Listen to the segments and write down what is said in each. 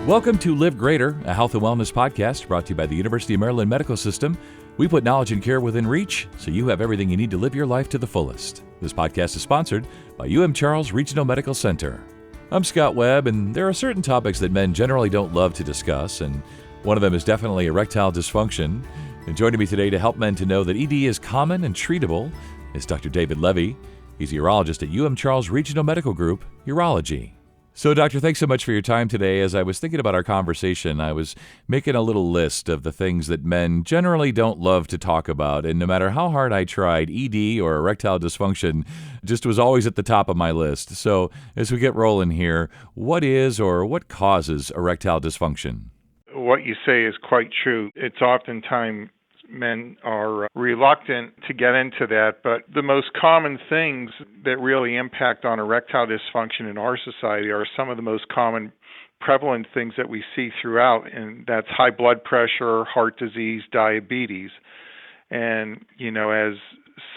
Welcome to Live Greater, a health and wellness podcast brought to you by the University of Maryland Medical System. We put knowledge and care within reach, so you have everything you need to live your life to the fullest. This podcast is sponsored by Charles Regional Medical Center. I'm Scott Webb, and there are certain topics that men generally don't love to discuss, and one of them is definitely erectile dysfunction. And joining me today to help men to know that ED is common and treatable is Dr. David Levy. He's a urologist at Charles Regional Medical Group, Urology. So, Doctor, thanks so much for your time today. As I was thinking about our conversation, I was making a little list of the things that men generally don't love to talk about. And no matter how hard I tried, ED or erectile dysfunction just was always at the top of my list. So as we get rolling here, what is or what causes erectile dysfunction? What you say is quite true. It's oftentimes men are reluctant to get into that, but the most common things that really impact on erectile dysfunction in our society are some of the most common prevalent things that we see throughout, and that's high blood pressure, heart disease, diabetes. And, as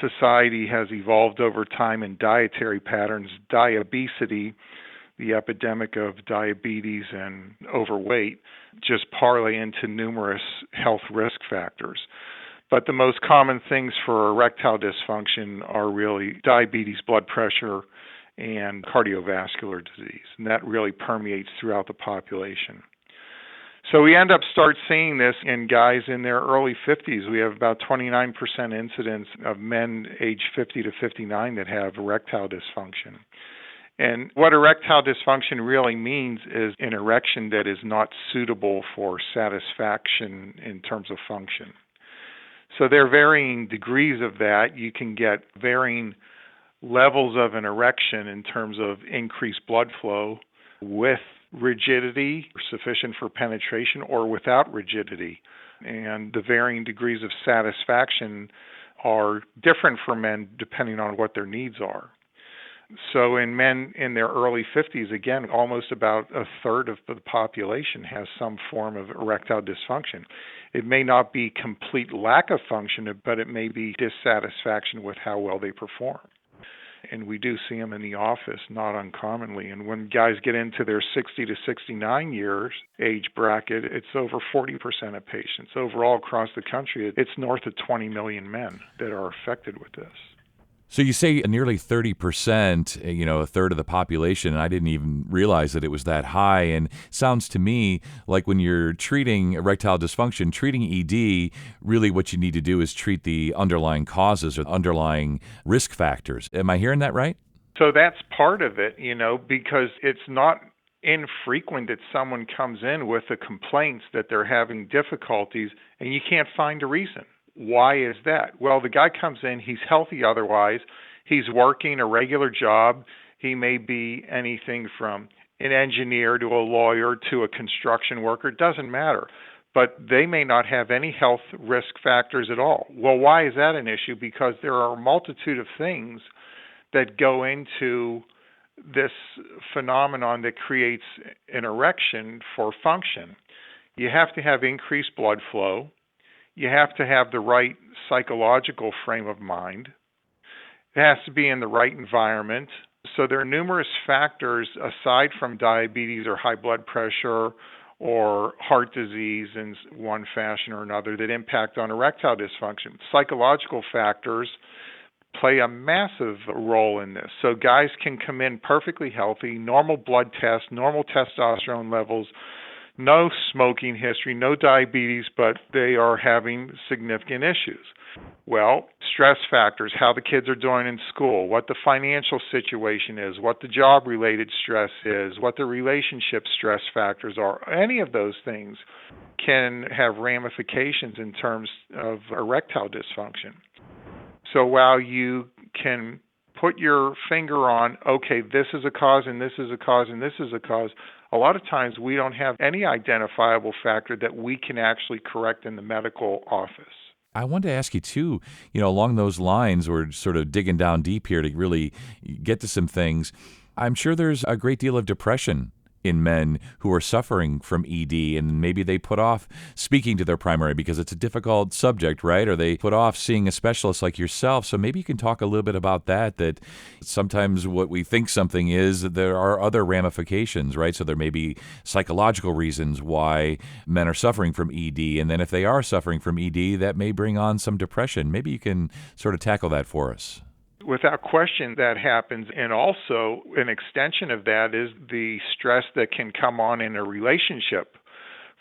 society has evolved over time in dietary patterns, diabesity, the epidemic of diabetes and overweight, just parlay into numerous health risk factors. But the most common things for erectile dysfunction are really diabetes, blood pressure, and cardiovascular disease. And that really permeates throughout the population. So we start seeing this in guys in their early 50s. We have about 29% incidence of men aged 50 to 59 that have erectile dysfunction. And what erectile dysfunction really means is an erection that is not suitable for satisfaction in terms of function. So there are varying degrees of that. You can get varying levels of an erection in terms of increased blood flow with rigidity sufficient for penetration or without rigidity. And the varying degrees of satisfaction are different for men depending on what their needs are. So in men in their early 50s, again, almost about a third of the population has some form of erectile dysfunction. It may not be complete lack of function, but it may be dissatisfaction with how well they perform. And we do see them in the office, not uncommonly. And when guys get into their 60 to 69 years age bracket, it's over 40% of patients. Overall, across the country, it's north of 20 million men that are affected with this. So you say nearly 30%, a third of the population, and I didn't even realize that it was that high. And sounds to me like when you're treating erectile dysfunction, treating ED, really what you need to do is treat the underlying causes or underlying risk factors. Am I hearing that right? So that's part of it, because it's not infrequent that someone comes in with the complaints that they're having difficulties and you can't find a reason. Why is that? Well, the guy comes in, he's healthy otherwise, he's working a regular job, he may be anything from an engineer to a lawyer to a construction worker, it doesn't matter. But they may not have any health risk factors at all. Well, why is that an issue? Because there are a multitude of things that go into this phenomenon that creates an erection for function. You have to have increased blood flow. You have to have the right psychological frame of mind. It has to be in the right environment. So there are numerous factors aside from diabetes or high blood pressure or heart disease in one fashion or another that impact on erectile dysfunction. Psychological factors play a massive role in this. So guys can come in perfectly healthy, normal blood tests, normal testosterone levels, no smoking history, no diabetes, but they are having significant issues. Well, stress factors, how the kids are doing in school, what the financial situation is, what the job-related stress is, what the relationship stress factors are. Any of those things can have ramifications in terms of erectile dysfunction. So while you can put your finger on, okay, this is a cause and this is a cause and this is a cause, a lot of times we don't have any identifiable factor that we can actually correct in the medical office. I wanted to ask you, too, along those lines, we're sort of digging down deep here to really get to some things. I'm sure there's a great deal of depression in men who are suffering from ED, and maybe they put off speaking to their primary because it's a difficult subject, right? Or they put off seeing a specialist like yourself. So maybe you can talk a little bit about that sometimes what we think something is, there are other ramifications, right? So there may be psychological reasons why men are suffering from ED. And then if they are suffering from ED, that may bring on some depression. Maybe you can sort of tackle that for us. Without question, that happens. And also, an extension of that is the stress that can come on in a relationship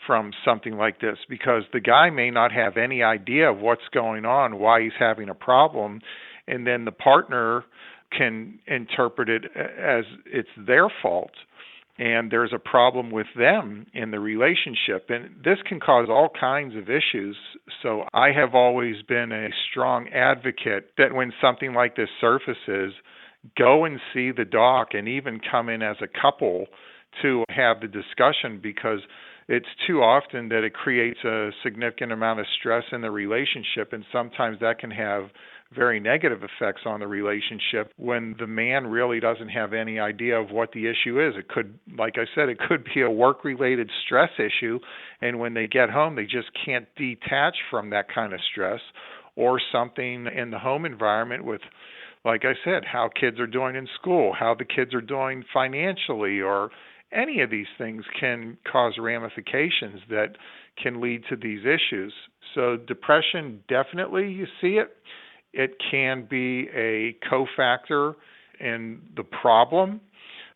from something like this, because the guy may not have any idea of what's going on, why he's having a problem, and then the partner can interpret it as it's their fault and there's a problem with them in the relationship. And this can cause all kinds of issues. So I have always been a strong advocate that when something like this surfaces, go and see the doc and even come in as a couple to have the discussion, because it's too often that it creates a significant amount of stress in the relationship, and sometimes that can have very negative effects on the relationship when the man really doesn't have any idea of what the issue is. It could, like I said, it could be a work-related stress issue, and when they get home, they just can't detach from that kind of stress, or something in the home environment with, like I said, how kids are doing in school, how the kids are doing financially, or any of these things can cause ramifications that can lead to these issues. So depression, definitely you see it. It can be a cofactor in the problem,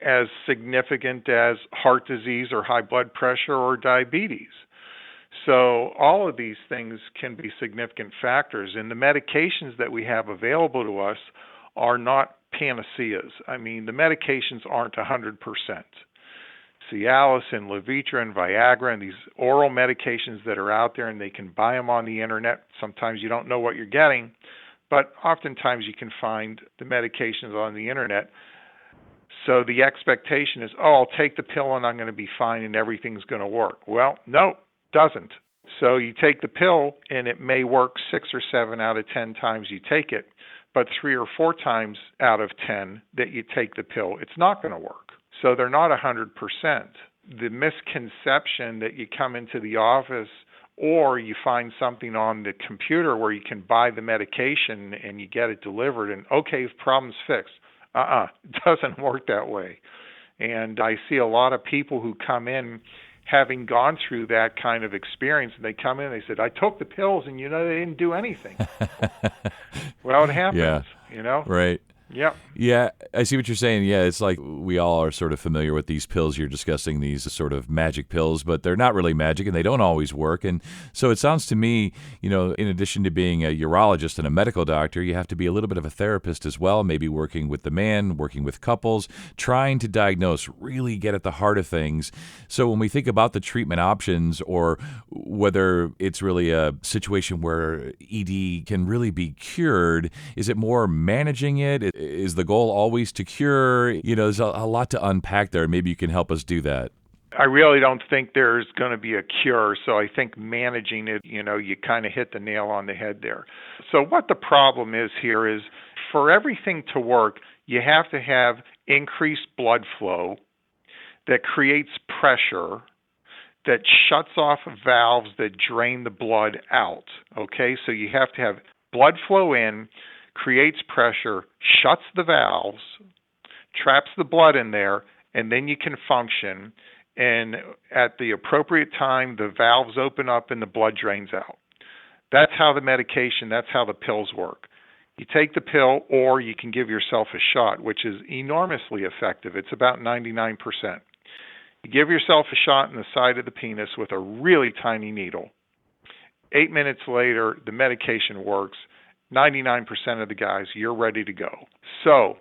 as significant as heart disease or high blood pressure or diabetes. So all of these things can be significant factors, and the medications that we have available to us are not panaceas. I mean, the medications aren't 100%. Cialis and Levitra and Viagra and these oral medications that are out there, and they can buy them on the internet. Sometimes you don't know what you're getting, but oftentimes you can find the medications on the internet. So the expectation is, oh, I'll take the pill and I'm going to be fine and everything's going to work. Well, no, it doesn't. So you take the pill and it may work 6 or 7 out of 10 times you take it, but 3 or 4 times out of 10 that you take the pill, it's not going to work. So they're not 100%. The misconception that you come into the office or you find something on the computer where you can buy the medication and you get it delivered and, okay, problem's fixed. It doesn't work that way. And I see a lot of people who come in having gone through that kind of experience, and they come in and they said, I took the pills and, they didn't do anything. Well, it happens, Right. Yep. Yeah, I see what you're saying. Yeah, it's like we all are sort of familiar with these pills you're discussing, these sort of magic pills, but they're not really magic and they don't always work. And so it sounds to me, in addition to being a urologist and a medical doctor, you have to be a little bit of a therapist as well, maybe working with the man, working with couples, trying to diagnose, really get at the heart of things. So when we think about the treatment options, or whether it's really a situation where ED can really be cured, is it more managing it? Is the goal always to cure? There's a lot to unpack there. Maybe you can help us do that. I really don't think there's going to be a cure. So I think managing it, you kind of hit the nail on the head there. So what the problem is here is, for everything to work, you have to have increased blood flow that creates pressure, that shuts off valves that drain the blood out. Okay, so you have to have blood flow in, creates pressure, shuts the valves, traps the blood in there, and then you can function. And at the appropriate time, the valves open up and the blood drains out. That's how the medication, that's how the pills work. You take the pill, or you can give yourself a shot, which is enormously effective. It's about 99%. You give yourself a shot in the side of the penis with a really tiny needle. 8 minutes later, the medication works. 99% of the guys, you're ready to go. So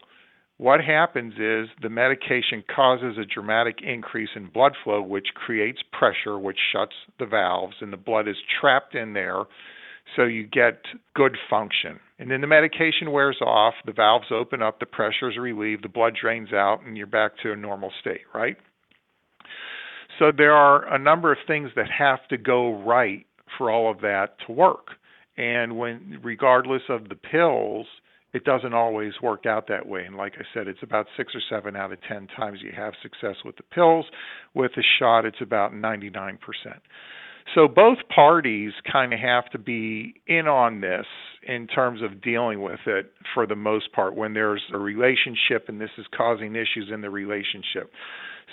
what happens is the medication causes a dramatic increase in blood flow, which creates pressure, which shuts the valves, and the blood is trapped in there, so you get good function. And then the medication wears off, the valves open up, the pressure is relieved, the blood drains out, and you're back to a normal state, right? So there are a number of things that have to go right for all of that to work. And regardless of the pills, it doesn't always work out that way. And like I said, it's about 6 or 7 out of 10 times you have success with the pills. With the shot, it's about 99%. So both parties kind of have to be in on this in terms of dealing with it for the most part when there's a relationship and this is causing issues in the relationship.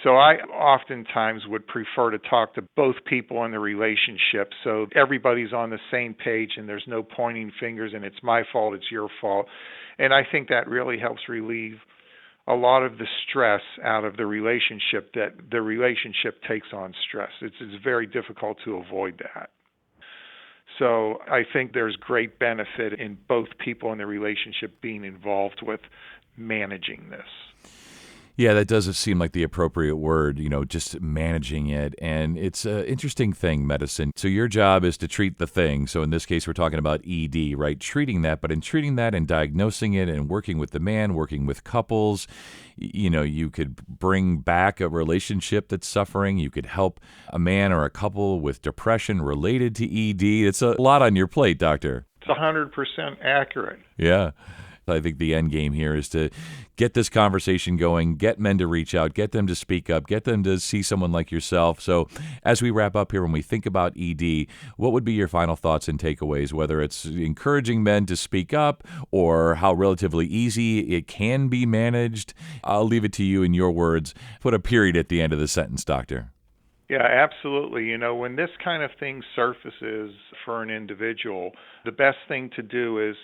So I oftentimes would prefer to talk to both people in the relationship so everybody's on the same page and there's no pointing fingers and it's my fault, it's your fault. And I think that really helps relieve a lot of the stress out of the relationship that the relationship takes on stress. It's very difficult to avoid that. So I think there's great benefit in both people in the relationship being involved with managing this. Yeah, that doesn't seem like the appropriate word, just managing it. And it's an interesting thing, medicine. So your job is to treat the thing. So in this case, we're talking about ED, right? Treating that, but in treating that and diagnosing it and working with the man, working with couples, you could bring back a relationship that's suffering. You could help a man or a couple with depression related to ED. It's a lot on your plate, doctor. It's 100% accurate. Yeah. I think the end game here is to get this conversation going, get men to reach out, get them to speak up, get them to see someone like yourself. So as we wrap up here, when we think about ED, what would be your final thoughts and takeaways, whether it's encouraging men to speak up or how relatively easy it can be managed? I'll leave it to you in your words. Put a period at the end of the sentence, doctor. Yeah, absolutely. When this kind of thing surfaces for an individual, the best thing to do is,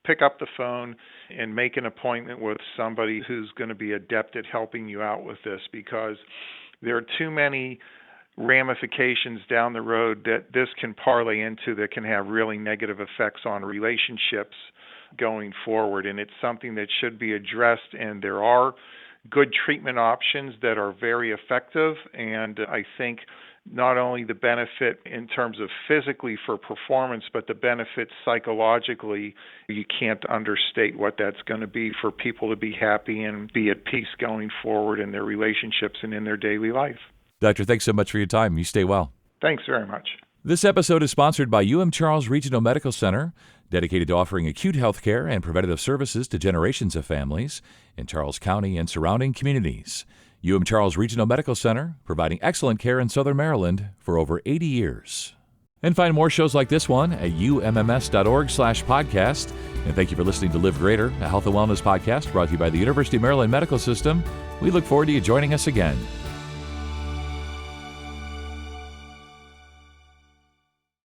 pick up the phone and make an appointment with somebody who's going to be adept at helping you out with this, because there are too many ramifications down the road that this can parlay into that can have really negative effects on relationships going forward. And it's something that should be addressed, and there are good treatment options that are very effective. And I think not only the benefit in terms of physically for performance, but the benefit psychologically, you can't understate what that's going to be for people to be happy and be at peace going forward in their relationships and in their daily life. Doctor, thanks so much for your time. You stay well. Thanks very much. This episode is sponsored by Charles Regional Medical Center, dedicated to offering acute health care and preventative services to generations of families in Charles County and surrounding communities. Charles Regional Medical Center, providing excellent care in Southern Maryland for over 80 years. And find more shows like this one at umms.org/podcast. And thank you for listening to Live Greater, a health and wellness podcast brought to you by the University of Maryland Medical System. We look forward to you joining us again.